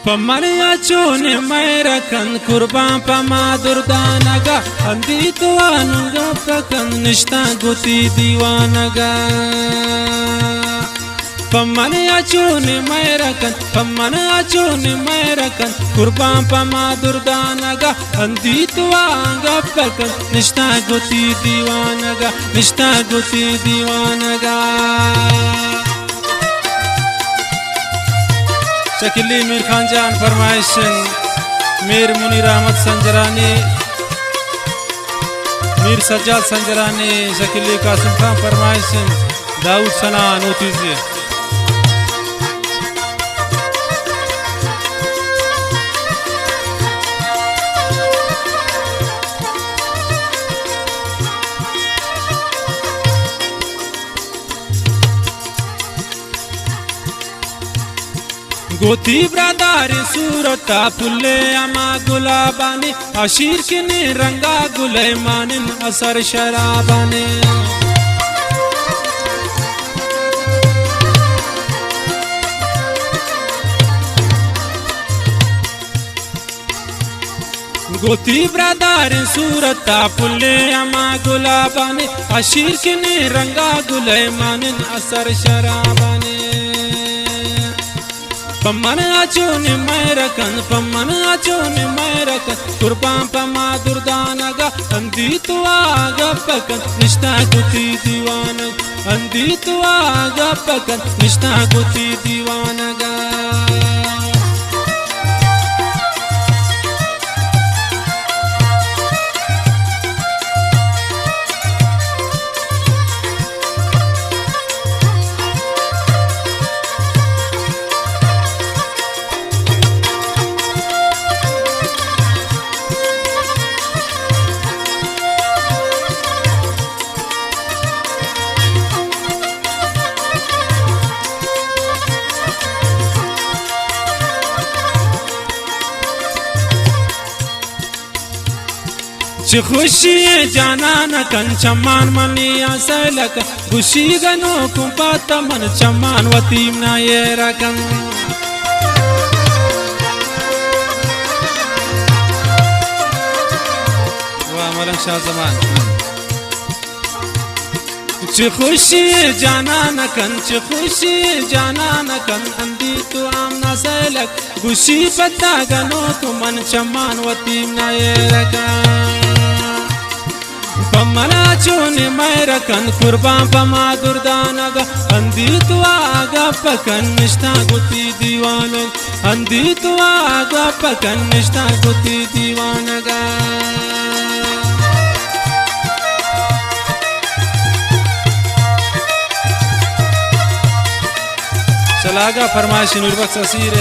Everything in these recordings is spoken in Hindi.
Pamariya chone mayrakan kurban pama durdanaga andi tuanuga pakan nishta guti diwanaga. Pamariya chone mayrakan kurban pama durdanaga andi tuaga pakan nishta guti diwanaga. शकीली Mir Khan जान फरमाइश मीर मुनीर अहमद संजरानी मीर सज्जाद संजरानी शकीली कासिम खान फरमाइश दाऊद सना नोतीजे गोती ब्रादारी सूरता पुल्ले अमा गुलाबानी आशीर किने रंगा गुले मानिन असर शराबाने गोती ब्रादारी सूरता पुल्ले अमा गुलाबानी आशीर किने रंगा गुले मानिन असर शराबाने Pamana achone mayrakan kurban pama durdanaga andi tuaga pakan nishta guti diwanaga. खुशी जाना न कन चमान मनी आसलक खुशी गनो कुपात मन चमान वतीम ना ये रकन वाह मलंग शाह जमान खुशी जाना न कन अंदी तू आम ना सलक खुशी पता गनो तू मन चमान वतीम ना ये रकन Pamana chone mayrakan kurban pama durdanaga andi tuaga pakan nishta guti diwanaga. चलागा फरमाइश नूरबख्श असीर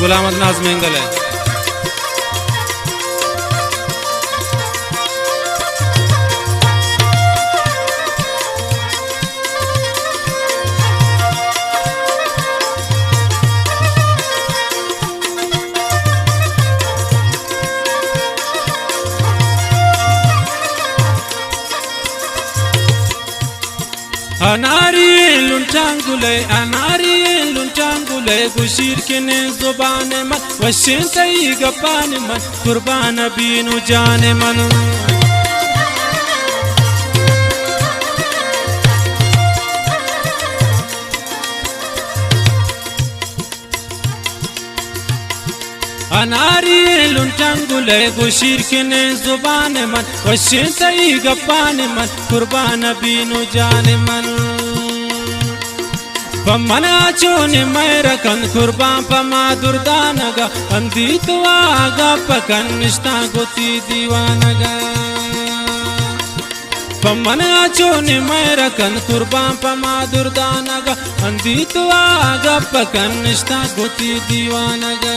गुलाम नाज मेंगल है अनारी लुंटांगुले गुशीर किने जुबाने मन वशिन तई गपाने मन कुर्बान बीनु जाने मन अनारी लुंटांगुले गुशीर किने जुबाने मन वशिन तई गपाने मन कुर्बान बीनु जाने मन. Pamana chone mayrakan kurban pama durdanaga andi tuaga pakan nishta guti diwanaga. Pamana chone mayrakan kurban pama durdanaga andi tuaga pakan nishta guti diwanaga.